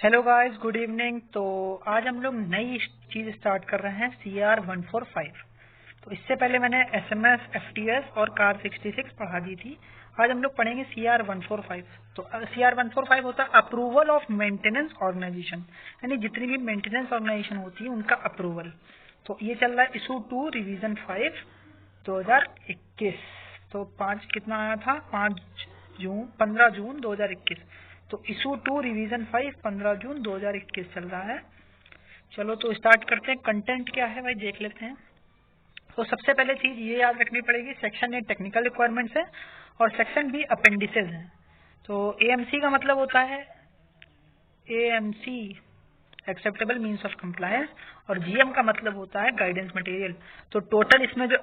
Hello guys, good evening. तो आज हम लोग नई चीज स्टार्ट कर रहे हैं CR145। तो इससे पहले मैंने SMS, FTS और कार 66 पढ़ा दी थी। आज हम लोग पढ़ेंगे CR145। तो CR145 होता है अप्रूवल ऑफ मेंटेनेंस ऑर्गेनाइजेशन, यानी जितनी भी मेंटेनेंस ऑर्गेनाइजेशन होती है उनका अप्रूवल। तो ये चल रहा है इशू 2 रिवीजन 5 2021। तो 5 कितना आया था, 15 जून 2021। तो इशू 2 रिवीजन 5 15 जून 2021 चल रहा है। चलो तो स्टार्ट करते हैं। कंटेंट क्या है भाई देख लेते हैं। तो सबसे पहले चीज ये याद रखनी पड़ेगी, सेक्शन ए टेक्निकल रिक्वायरमेंट्स है और सेक्शन बी अपेंडिसेस है। तो AMC का मतलब होता है AMC acceptable means of compliance, और GM का मतलब होता है गाइडेंस मटेरियल। तो टोटल इसमें जो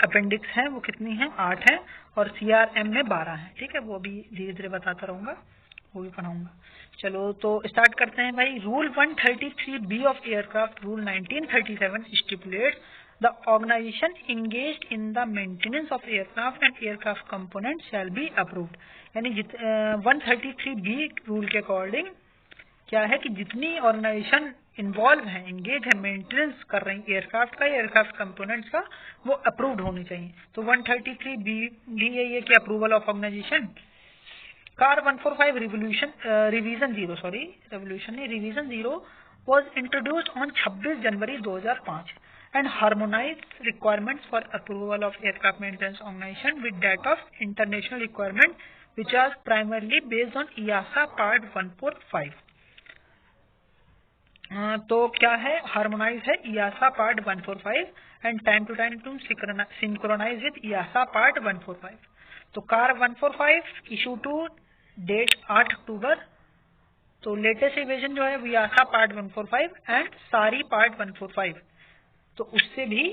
अपेंडिक्स हैं वो कितनी हैं, 8 हैं, और CRM में 12 हैं। ठीक है, वो अभी धीरे धीरे बताता रहूंगा, वो भी पढ़ाऊंगा। चलो तो स्टार्ट करते हैं भाई। Rule 133B of aircraft rule 1937 stipulates the organisation engaged in the maintenance of aircraft and aircraft components shall be approved। यानी 133B रूल के अकॉर्डिंग क्या है कि जितनी ऑर्गेनाइजेशन इन्वॉल्व है, एंगेज है, मेंटेनेंस कर रही है एयरक्राफ्ट का, एयरक्राफ्ट कंपोनेंट्स का, वो अप्रूव्ड होनी चाहिए। तो 133B भी यही है कि approval of organisation. CAR 145 revision 0 was introduced on 26 January 2005 and harmonized requirements for approval of aircraft maintenance organization with that of international requirement which was primarily based on EASA Part 145। तो क्या है, harmonise है EASA Part 145 and time to time to synchronise with EASA Part 145। तो CAR 145 issue to date 8 October. तो latest revision जो है EASA Part 145 and सारी Part 145, तो उससे भी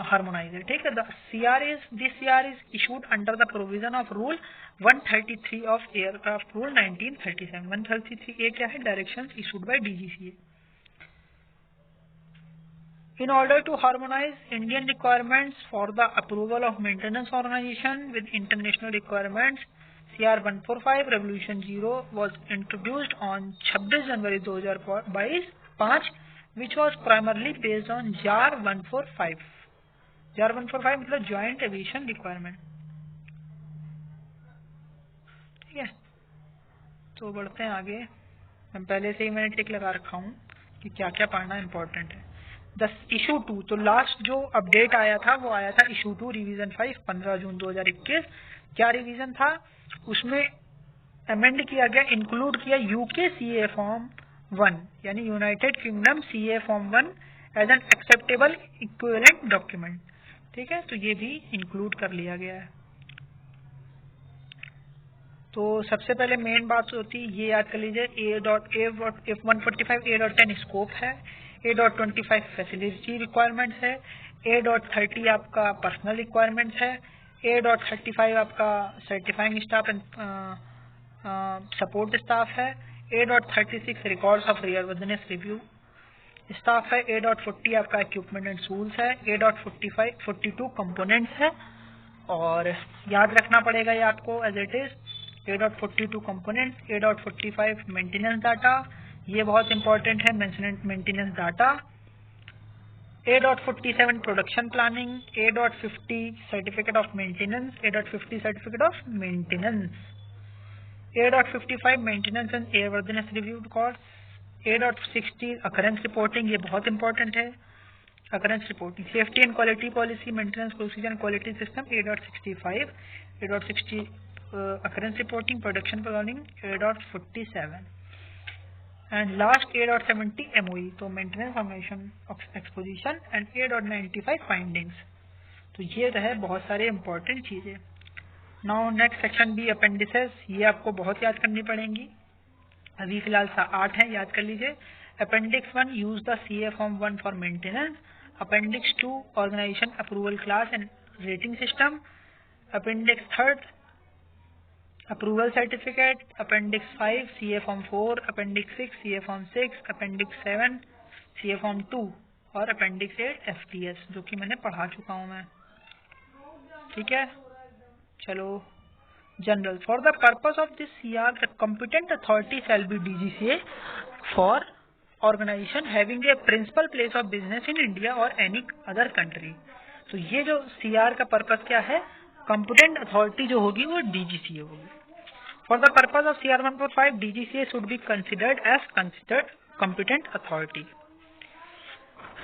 हार्मोनाइज है। ठीक है, this CR is issued under the provision of rule 133 of aircraft rule 1937। 133A क्या है, directions issued by DGCA। In order to harmonize Indian requirements for the approval of maintenance organization with international requirements, CR 145 Revolution 0 was introduced on 26 January 2005, which was primarily based on JAR 145। JAR 145 मतलब Joint Aviation Requirement। ठीक है, तो बढ़ते हैं आगे। मैं पहले से ही मैंने टिक लगा रखा हूँ कि क्या क्या पढ़ना इम्पोर्टेंट है। इशू 2, तो लास्ट जो अपडेट आया था वो आया था इशू 2 रिवीजन 5 15 जून 2021। क्या रिवीजन था उसमें, अमेंड किया गया, इंक्लूड किया UK CA फॉर्म 1 यानी United Kingdom CA form 1 as an acceptable equivalent document. ठीक है, तो ये भी इंक्लूड कर लिया गया है। तो सबसे पहले मेन बात होती है, ये याद कर लीजिए, A.145 A.10 स्कोप है, A.25 फैसिलिटी रिक्वायरमेंट्स है, A.30 आपका पर्सनल रिक्वायरमेंट्स है, A.35 आपका certifying staff and support staff है, A.36 records of airworthiness review staff है, A.40 आपका इक्विपमेंट एंड टूल्स है, A.42 कंपोनेंट्स है। और याद रखना पड़ेगा ये आपको as it is, A.42 components, A.45 maintenance data, ये बहुत इंपॉर्टेंट है, maintenance data, A.47 production planning, A.50 certificate of maintenance, A.50 certificate of maintenance, A.55 maintenance and airworthiness review records, A.60 occurrence reporting, ये बहुत important है, occurrence reporting, safety and quality policy, maintenance procedure and quality system, A.65, A.60 occurrence reporting, production planning, A.47 and last A.70 MOE, तो maintenance organisation exposition and A.95 findings. तो ये रहे बहुत सारे important चीजें। Now next section B appendices, ये आपको बहुत याद करनी पड़ेंगी। अभी फिलहाल 8 है, याद कर लीजिए। Appendix 1 use the CA form 1 for maintenance, appendix 2 organisation approval class and rating system, appendix 3 approval certificate, appendix 5 CA form 4, appendix 6 CA form 6, appendix 7 CA form 2 और अपेंडिक्स 8 FTS, जो कि मैंने पढ़ा चुका हूँ मैं। ठीक है, चलो general. For the purpose of this CR the competent authority shall be DGCA for organisation having a principal place of business in India और एनी अदर कंट्री। तो ये जो सीआर का पर्पस क्या है, कंपिटेंट अथॉरिटी जो होगी वो डीजीसीए होगी। For the purpose of CR 145 DGCA should be considered as competent authority.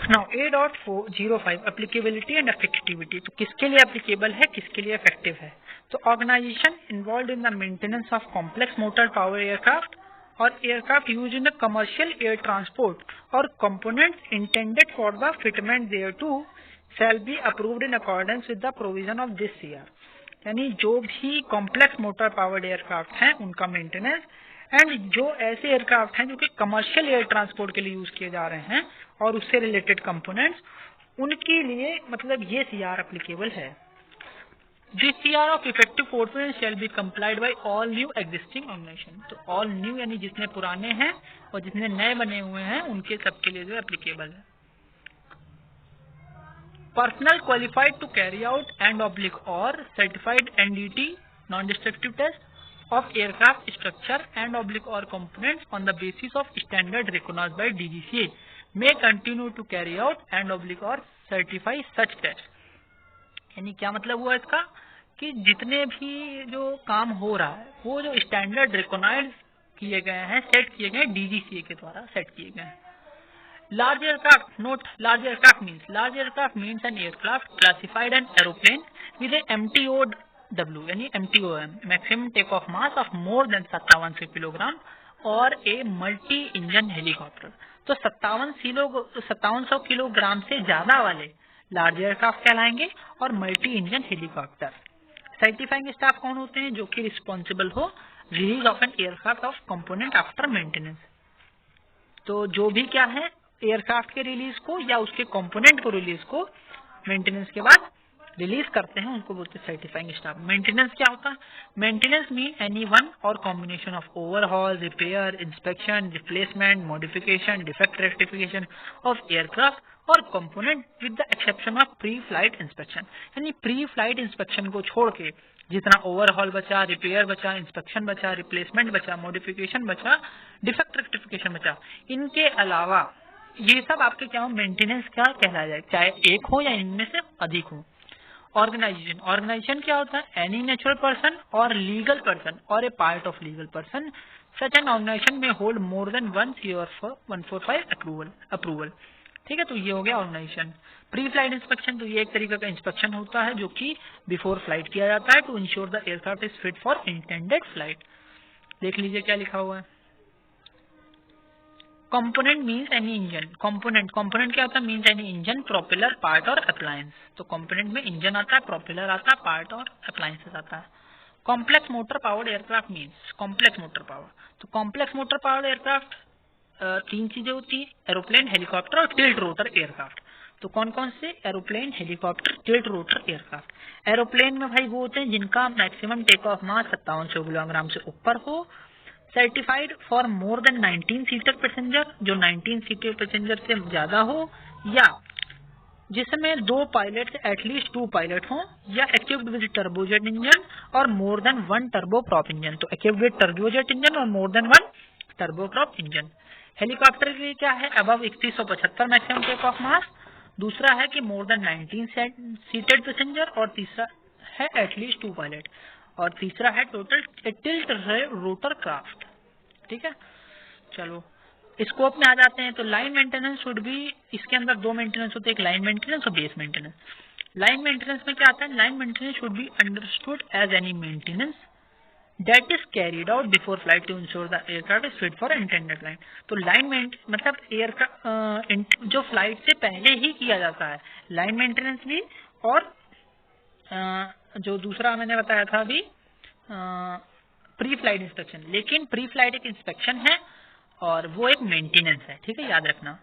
Now A.405 applicability and effectivity. तो किसके लिए एप्लीकेबल है, किसके लिए इफेक्टिव है? तो organisation involve in the maintenance of complex motor power aircraft और aircraft use in the commercial air transport और components intended for the fitment thereto shall be approved in accordance with the provision of this CR. यानी जो भी complex motor powered aircraft हैं उनका maintenance and जो ऐसे aircraft हैं जो कि कमर्शियल एयर ट्रांसपोर्ट के लिए यूज किए जा रहे हैं और उससे रिलेटेड कंपोनेंट्स, उनके लिए मतलब ये सीआर एप्लीकेबल है। This CR of effective force shall be complied by all new existing organisation. तो ऑल न्यू यानी जितने पुराने हैं और जितने नए बने हुए हैं उनके सबके लिए जो एप्लीकेबल है। Personnel qualified to carry out and/or certified NDT non-destructive test of aircraft structure and/or components on the basis of standard recognized by DGCA may continue to carry out and/or certify such test। यानी क्या मतलब हुआ इसका कि जितने भी जो काम हो रहा है वो जो स्टैंडर्ड रिकॉग्नाइज किए गए हैं, सेट किए गए, डीजीसीए के द्वारा सेट किए गए हैं। Large aircraft, note large aircraft means an aircraft classified an aeroplane with a MTOW यानी MTOM maximum takeoff mass of more than 5700 kilogram और a multi engine helicopter। तो 5700 किलोग्राम से ज्यादा वाले लार्ज एयरक्राफ्ट कहलाएंगे और multi engine helicopter. Certifying staff कौन होते हैं? जो कि रिस्पॉन्सिबल हो release of an aircraft of component after maintenance. तो जो भी क्या है एयरक्राफ्ट के रिलीज को या उसके कंपोनेंट को रिलीज को मेंटेनेंस के बाद रिलीज करते हैं उनको बोलते हैं सर्टिफाइंग स्टाफ। मेंटेनेंस क्या होता है? Maintenance mean any one or combination of overhaul, repair, inspection, replacement, modification, defect rectification of aircraft or component with the exception of pre flight inspection. यानी प्री फ्लाइट इंस्पेक्शन को छोड़ के जितना overhaul बचा, repair बचा, इंस्पेक्शन बचा, replacement बचा, modification बचा, डिफेक्ट रेक्टिफिकेशन बचा, इनके अलावा ये सब आपके क्या हो? मेंटेनेंस क्या कहलाया जाए, चाहे एक हो या इनमें से अधिक हो। ऑर्गेनाइजेशन क्या होता है? Any natural person or legal person or a part of legal person such an organisation में होल्ड मोर देन 145 अप्रूवल। ठीक है, तो ये हो गया ऑर्गेनाइजेशन। प्री फ्लाइट इंस्पेक्शन, तो ये एक तरीके का इंस्पेक्शन होता है जो कि बिफोर फ्लाइट किया जाता है to ensure the aircraft is fit for intended flight. देख लीजिए क्या लिखा हुआ है। Component means any engine. Component क्या होता है? Means any engine, propeller, part और अप्लायंस। तो कंपोनेंट में इंजन आता है, प्रोपेलर आता है, पार्ट और अप्लायंसेस आता है। Complex motor powered aircraft means complex motor power. तो कॉम्प्लेक्स मोटर पावर्ड एयरक्राफ्ट तीन चीजें होती है, एरोप्लेन, हेलीकॉप्टर और टिल्ट रोटर एयरक्राफ्ट। तो कौन कौन से? Aeroplane, helicopter, tilt rotor aircraft. Aeroplane में भाई वो होते हैं जिनका maximum take off mass 5700 kilogram से ऊपर हो, certified for more than 19 seater passenger, जो 19 सीटर पैसेंजर से ज्यादा हो, या जिसमें दो पायलट एटलीस्ट 2 पायलट हो, या इक्विप्ड विद टर्बोजेट इंजन और मोर देन 1 टर्बोप्रॉप इंजन। तो इक्विप्ड विद टर्बोजेट इंजन और more than 1 turboprop engine. Helicopter के लिए क्या है? Above 3175 maximum take off mass. दूसरा है कि मोर देन 19 सीटेड पैसेंजर और तीसरा है एटलीस्ट 2 पायलट और तीसरा है टोटल टिल्ट रोटर क्राफ्ट। ठीक है, चलो स्कोप में आ जाते हैं। तो लाइन मेंटेनेंस शुड भी, इसके अंदर दो मेंटेनेंस होते हैं, एक लाइन मेंटेनेंस और बेस मेंटेनेंस। लाइन मेंटेनेंस में क्या आता है? Line maintenance should be understood as any maintenance that is carried out before flight to ensure the aircraft is fit for intended line. तो लाइन मतलब एयरक्राफ्ट जो flight से पहले ही किया जाता है, लाइन मेंटेनेंस भी, और जो दूसरा मैंने बताया था अभी प्री फ्लाइट इंस्पेक्शन। लेकिन प्री फ्लाइट एक इंस्पेक्शन है और वो एक मेंटेनेंस है। ठीक है, याद रखना।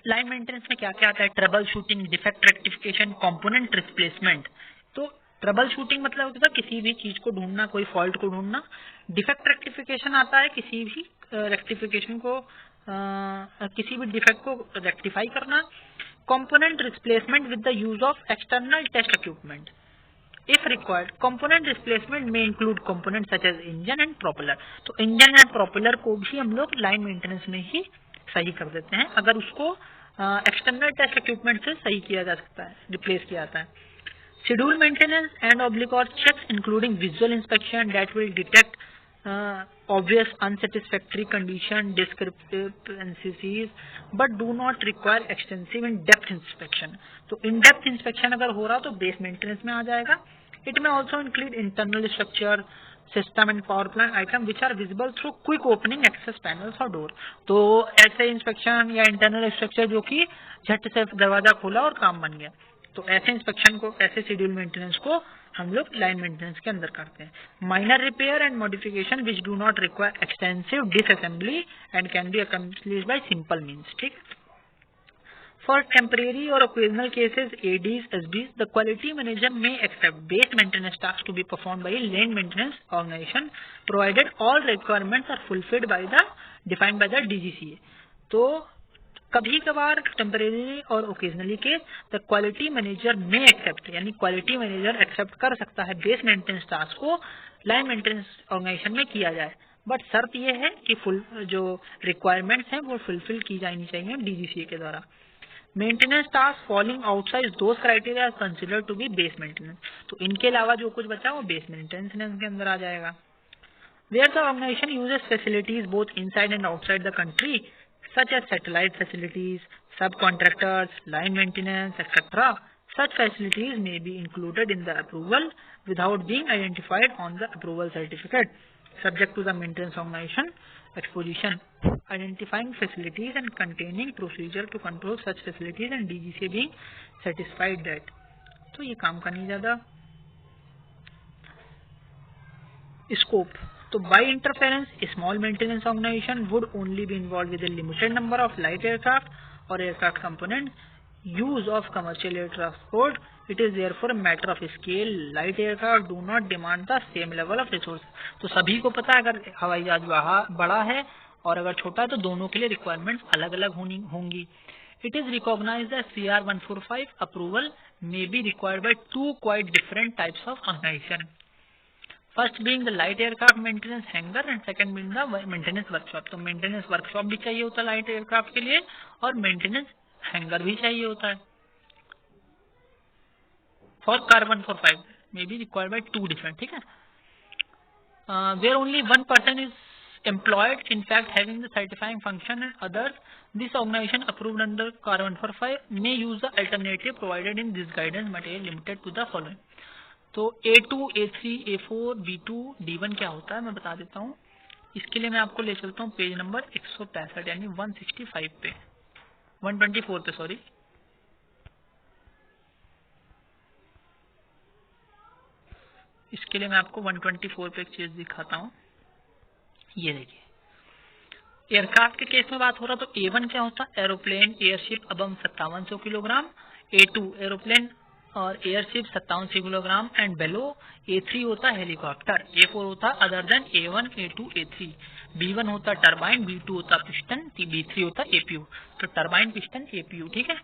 लाइन मेंटेनेंस में क्या क्या आता है? Trouble shooting, defect rectification, component replacement. तो ट्रबल शूटिंग मतलब होता है किसी भी चीज को ढूंढना, कोई फॉल्ट को ढूंढना। डिफेक्ट रेक्टिफिकेशन आता है किसी भी रेक्टिफिकेशन को, किसी भी डिफेक्ट को रेक्टिफाई करना। Component replacement with the use of external test equipment. If required, component displacement may include components such as engine and propeller. तो इंजन एंड प्रोपेलर को भी हम लोग लाइन मेंटेनेंस में ही सही कर देते हैं अगर उसको एक्सटर्नल टेस्ट इक्विपमेंट से सही किया जा सकता है, रिप्लेस किया जाता है. Schedule maintenance and obligor checks including visual inspection that will detect obvious unsatisfactory condition discrepancies but do not require extensive in-depth inspection. तो in-depth inspection अगर हो रहा तो base maintenance में आ जाएगा. It may also include internal structure, system and power plant item which are visible through quick opening access panels or door. तो ऐसे inspection या इंटरनल स्ट्रक्चर जो कि झट से दरवाजा खोला और काम बन गया, तो ऐसे इंस्पेक्शन को, ऐसे शेड्यूल मेंटेनेंस को हम लोग लाइन मेंटेनेंस के अंदर करते हैं. Minor repair and modification which do not require extensive disassembly and can be accomplished by simple means. ठीक. For temporary or occasional cases, ADs, SBs, the quality manager may accept base maintenance tasks to be performed by a land maintenance organization, provided all requirements are fulfilled by the defined by the DGCA. तो कभी कभार temporary और occasionally के the quality manager में accept, यानी quality manager accept कर सकता है बेस मेंटेनेंस टास्क को लाइन मेंटेनेंस ऑर्गेनाइजेशन में किया जाए, बट शर्त ये है कि फुल जो रिक्वायरमेंट्स हैं वो फुलफिल की जानी चाहिए डीजीसीए के द्वारा. Maintenance task falling outside those criteria considered to be base maintenance. तो इनके अलावा जो कुछ बचा वो बेस मेंटेनेंस के अंदर आ जाएगा. Where the organisation uses facilities both inside and outside the country such as satellite facilities, subcontractors, line maintenance, etc. Such facilities may be included in the approval without being identified on the approval certificate, subject to the maintenance organization exposition, identifying facilities and containing procedure to control such facilities and DGCA being satisfied that. तो ये काम का नहीं ज्यादा. Scope. तो by interference, a small maintenance organization would only be involved with a limited number of light aircraft or aircraft components. Use of commercial air transport, it is therefore a matter of scale. Light aircraft do not demand the same level of resources. तो सभी को पता है अगर हवाई जहाज बड़ा है और अगर छोटा है तो दोनों के लिए रिक्वायरमेंट्स अलग अलग होंगी. It is recognized that CR 145 approval may be required by two quite different types of organization. First being the light aircraft maintenance hangar and second being the maintenance workshop. तो maintenance workshop भी चाहिए होता है light aircraft के लिए और maintenance hangar भी चाहिए होता है. For CAR 145 may be required by two different. ठीक है. Where only one person is employed, in fact having the certifying function and others, this organization approved under CAR 145 may use the alternative provided in this guidance material limited to the following. तो A2, A3, A4, B2, D1 क्या होता है मैं बता देता हूँ. इसके लिए मैं आपको ले चलता हूँ पेज नंबर 165 यानी 165 पे 124 पे सॉरी. इसके लिए मैं आपको 124 पे एक चीज दिखाता हूँ. ये देखिए एयरक्राफ्ट के केस में बात हो रहा तो A1 क्या होता है, aeroplane airship above 5700 kilogram. A2 aeroplane और airship 5700 kilogram and below. A3 होता है हेलीकॉप्टर. A4 होता है other than A1, A2, A3. B1 होता है टरबाइन, B2 होता है पिस्टन, B3 होता है APU. तो टरबाइन, पिस्टन, APU. ठीक है.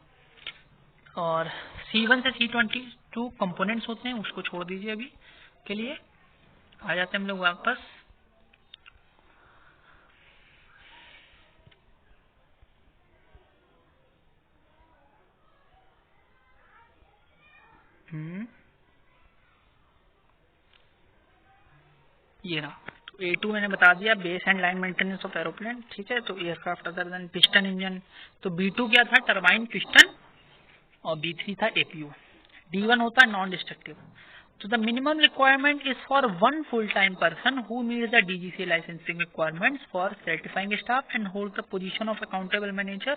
और C1 से C22 कंपोनेंट्स होते हैं, उसको छोड़ दीजिए अभी के लिए. आ जाते हैं हम लोग वापस. ये रहा. तो A2 मैंने बता दिया base and line maintenance of aeroplane. ठीक है. तो aircraft other than piston engine. तो B2 क्या था, टरबाइन, पिस्टन और B3 था APU. D1 होता है non destructive. So the minimum requirement is for one full-time person who meets the DGCA licensing requirements for certifying staff and holds the position of accountable manager,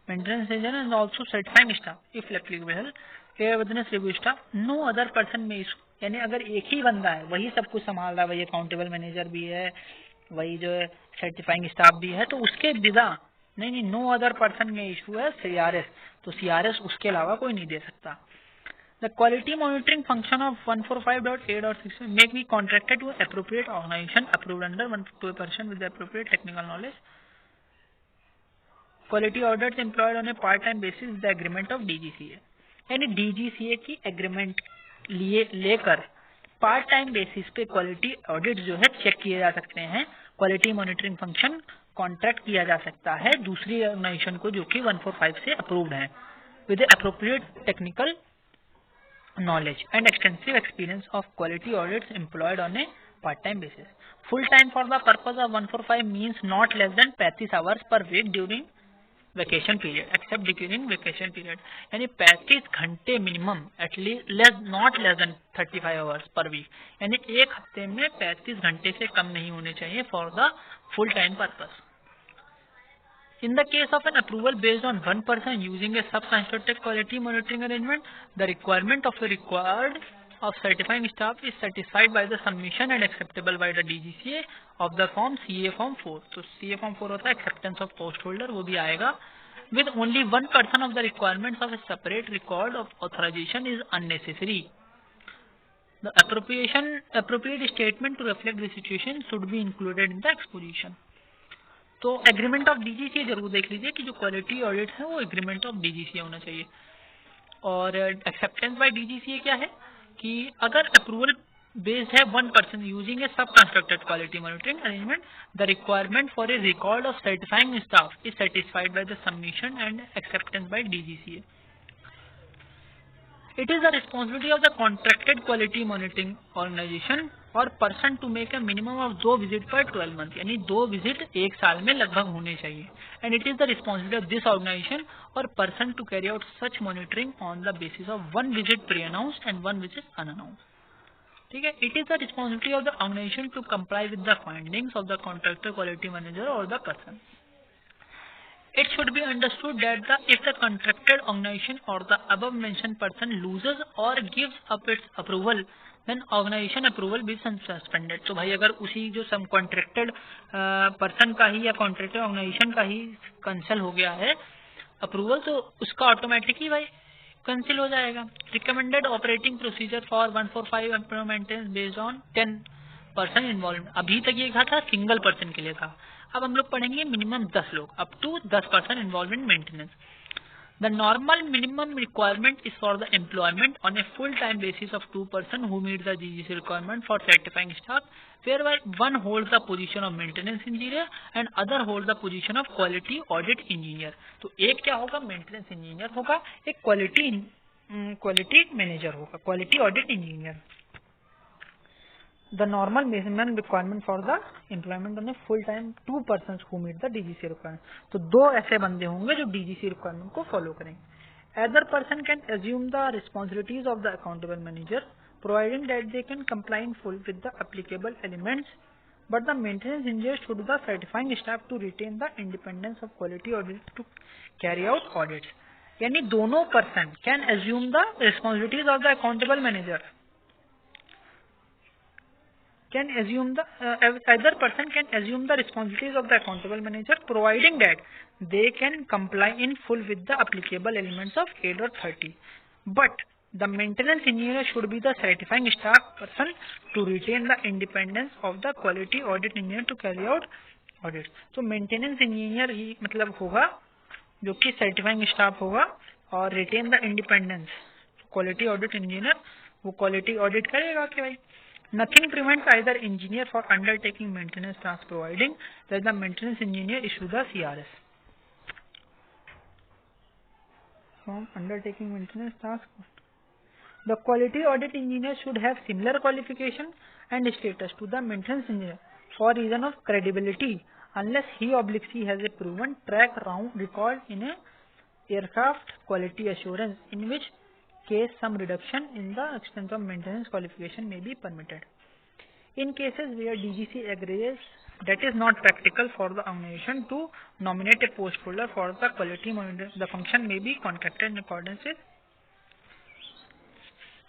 maintenance engineer, and also certifying staff, if applicable, airworthiness review staff. No other person may issue. यानी अगर एक ही बंदा है वही सब कुछ संभाल रहा है, वही अकाउंटेबल मैनेजर भी है, वही जो है सर्टिफाइंग स्टाफ भी है, तो उसके बिना नहीं नो अदर पर्सन में इशू है CRS. तो CRS उसके अलावा कोई नहीं दे सकता. The quality monitoring function of 145.8.6 may be contracted to appropriate organization approved under 152% with the appropriate technical knowledge. Quality audits employed on a part-time basis is the agreement of DGCA. यानी DGCA की agreement लिए लेकर part time basis पे quality audit जो है check किए जा सकते हैं। क्वालिटी मॉनिटरिंग फंक्शन कॉन्ट्रैक्ट किया जा सकता है दूसरी ऑर्गेनाइजेशन को जो कि 145 से अप्रूव्ड है with appropriate technical knowledge and extensive experience of quality audits employed on a part-time basis. Full time for the purpose of 145 means not less than 35 hours per week during vacation period, except during vacation period. यानी 35 घंटे minimum at least not less than 35 hours per week, यानी एक हफ्ते में 35 घंटे से कम नहीं होने चाहिए for the full time purpose. In the case of an approval based on one person using a subcontracted quality monitoring arrangement, the requirement of certifying staff is satisfied by the submission and acceptable by the DGCA of the form CA Form 4. तो CA Form 4 होता है acceptance of post holder, वो भी आएगा. With only one person of the requirements of a separate record of authorization is unnecessary. The appropriate statement to reflect the situation should be included in the exposition. तो agreement of DGCA जरूर देख लीजिए कि जो quality audit है वो agreement of DGCA होना चाहिए. और एक्सेप्टेंस बाय डीजीसीए क्या है कि अगर अप्रूवल बेस्ड है वन पर्सन यूजिंग ए सब constructed quality monitoring arrangement, the requirement for a record of certifying staff is satisfied by the submission and acceptance bye DGCA. It is the responsibility of the contracted quality monitoring organization or person to make a minimum of 2 visit per 12 months, यानी 2 visit एक साल में लगभग होने चाहिए. And it is the responsibility of this organization or person to carry out such monitoring on the basis of 1 visit pre-announced and 1 visit unannounced. ठीक है. It is the responsibility of the organization to comply with the findings of the contractor quality manager or the person. It should be understood that if the contracted organization or the above mentioned person loses or gives up its approval, then organization approval be suspended. तो भाई अगर उसी जो सब contracted person का ही या contracted organisation का ही cancel हो गया है अप्रूवल, तो उसका ऑटोमेटिकली भाई कैंसिल हो जाएगा. Recommended operating procedure for 145 employ maintenance based on 10 person involve. अभी तक ये कहा था सिंगल पर्सन के लिए था, अब हम लोग पढ़ेंगे मिनिमम 10 लोग, up to 10 person involve in maintenance. The normal minimum requirement is for the employment on a full time basis of 2 person who meet the GGC requirement for certifying staff, whereby one hold the position of maintenance engineer and other hold the position of quality audit engineer. तो एक क्या होगा, maintenance engineer होगा, एक quality manager होगा, quality audit engineer. The normal minimum requirement for the employment on a full time 2 persons who meet the DGC requirement. तो 2 ऐसे बंदे होंगे जो DGC requirement को follow करेंगे. Other person can assume the responsibilities of the accountable manager, providing that they can comply in full with the applicable elements. But the maintenance engineer should the certifying staff to retain the independence of quality audit to carry out audits. यानी दोनों person can assume the responsibilities of the accountable manager. Either person can assume the responsibilities of the accountable manager, providing that they can comply in full with the applicable elements of 8.30. But the maintenance engineer should be the certifying staff person to retain the independence of the quality audit engineer to carry out audits. तो maintenance engineer ही मतलब होगा जो कि certifying staff होगा और retain the independence quality audit engineer, वो quality audit करेगा कि भाई. Nothing prevents either engineer for undertaking maintenance tasks, providing that the maintenance engineer issue the CRS. From undertaking maintenance tasks, the quality audit engineer should have similar qualification and status to the maintenance engineer for reason of credibility, unless he has a proven track record in a aircraft quality assurance, in which case some reduction in the extent of maintenance qualification may be permitted. In cases where DGC agrees that is not practical for the organization to nominate a post holder for the quality monitoring, the function may be contracted in accordance with.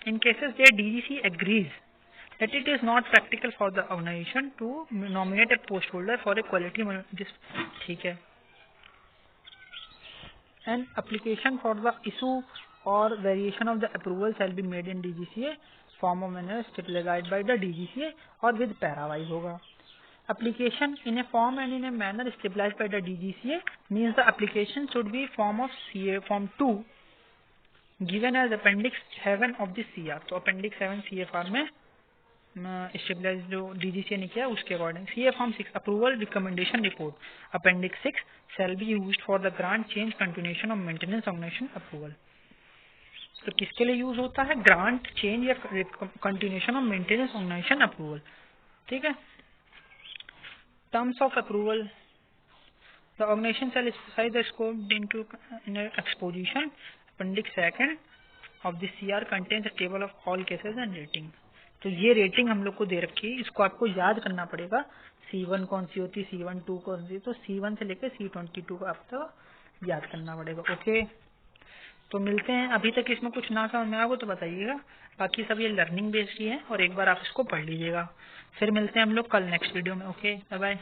In cases where DGC agrees that it is not practical for the organization to nominate a post holder for a quality monitoring, ठीक है. An application for the issue or variation of the approval shall be made in DGCA form of manner stipulated by the DGCA or with para होगा. Application in a form and in a manner stipulated by the DGCA means the application should be form of CA Form 2 given as appendix 7 of the CR। तो appendix 7 CFR में stabilise जो DGCA ने किया उसके according. CA form 6 approval recommendation report appendix 6 shall be used for the grant change continuation of maintenance organisation approval. तो किसके लिए use होता है? ग्रांट चेंज या continuation of maintenance organisation approval. ठीक है। Terms of approval the organisation shall specify the scope into exposition appendix 2 of the CR contains a table of all cases and rating. तो ये rating हम लोग को दे रखी है, इसको आपको याद करना पड़ेगा। C1 कौन सी होती है, C1 2 कौन सी, तो C1 से लेकर C22 को आपको याद करना पड़ेगा। ओके, तो मिलते हैं। अभी तक इसमें कुछ ना समझ में आएगा तो बताइएगा, बाकी सब ये लर्निंग बेस्ड ही है और एक बार आप इसको पढ़ लीजिएगा। फिर मिलते हैं हम लोग कल नेक्स्ट वीडियो में। Okay, bye bye.